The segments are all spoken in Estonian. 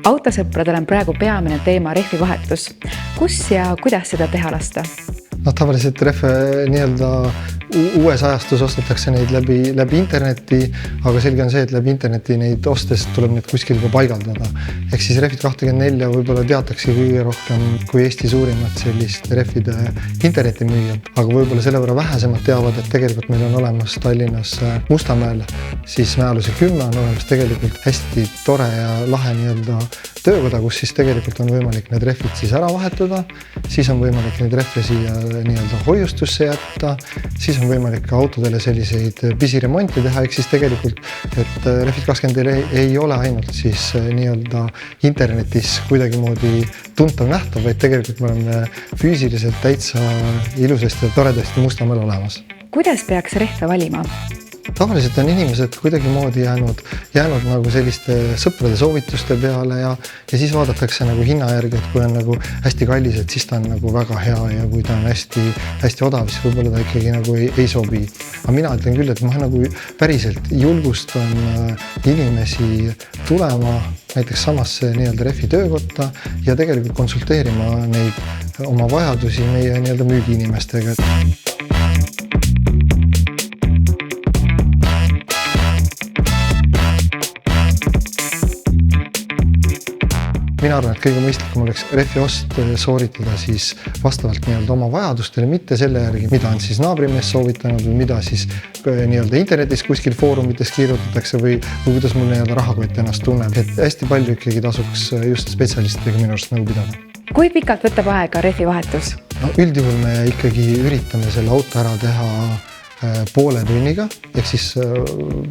Autosõpradel on praegu peamine teema rehvi vahetus. Kus ja kuidas seda teha lasta? Tavaliselt rehve uues ajastus ostetakse neid läbi interneti, aga selge on see, et läbi interneti neid ostes tuleb need kuskil ka paigaldada. Ehk siis Rehvid 24 võib-olla teatakse kõige rohkem kui Eesti suurimat sellist rehvide internetimüüjat, aga võib-olla selle võrra vähesemad teavad, et tegelikult meil on olemas Tallinnas Mustamäel, siis Mäeluse 10 on olemas tegelikult hästi tore ja lahe töökoda, kus siis tegelikult on võimalik need rehvid siis ära vahetada, siis on võimalik neid rehve siia hoiustusse jätta, siis on võimalik ka autodele selliseid pisiremonti teha, ehk siis tegelikult, et Rehvid 24 ei ole ainult siis internetis kuidagimoodi tuntav nähtav, vaid tegelikult me oleme füüsiliselt täitsa ilusasti ja toredasti Mustamäel olemas. Kuidas peaks rehve valima? Tavaliselt on inimesed kuidagimoodi jäänud nagu selliste sõprade soovituste peale ja siis vaadatakse nagu hinna järgi, et kui on hästi kallis, et siis ta on väga hea ja kui ta on hästi odav, siis võib-olla ta ikkagi ei sobi. Aga mina ütlen küll, et ma päriselt julgustan inimesi tulema näiteks samasse rehvi töökotta ja tegelikult konsulteerima neid oma vajadusi meie müügiinimestega. Mina arvan, et kõige mõistlikum oleks rehvi ost sooritada siis vastavalt oma vajadustele, mitte selle järgi, mida on siis naabrimees soovitanud või mida siis internetis kuskil foorumites kirjutatakse või kuidas mul rahakott ennast tunneb. Et hästi palju ikkagi tasuks just spetsialistidega minu arust pidada. Kui pikalt võtab aega rehvi vahetus? Üldjuhul me ikkagi üritame selle auto ära teha poole tunniga, ehk siis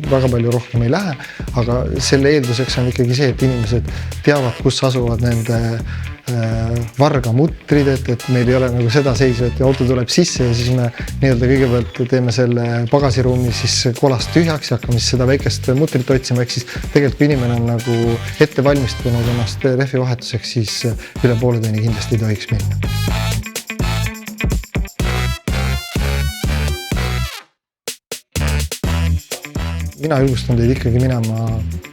väga palju rohkem ei lähe, aga selle eelduseks on ikkagi see, et inimesed teavad, kus asuvad nende vargamutrid, et meil ei ole seda seisu, et auto tuleb sisse ja siis me kõigepealt teeme selle pagasiruumi siis kolast tühjaks ja hakkame siis seda väikest mutrit otsima, ehk siis tegelikult kui inimene on ette valmistunud ennast rehvi vahetuseks, siis üle poole tunni kindlasti ei tohiks minna. Mina julgustan teid ikkagi minema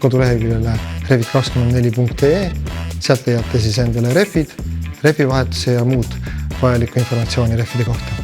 koduleheküljele rehvid24.ee, sealt leiate siis endale rehvid, rehvivahetuse ja muud vajalikku informatsiooni rehvide kohta.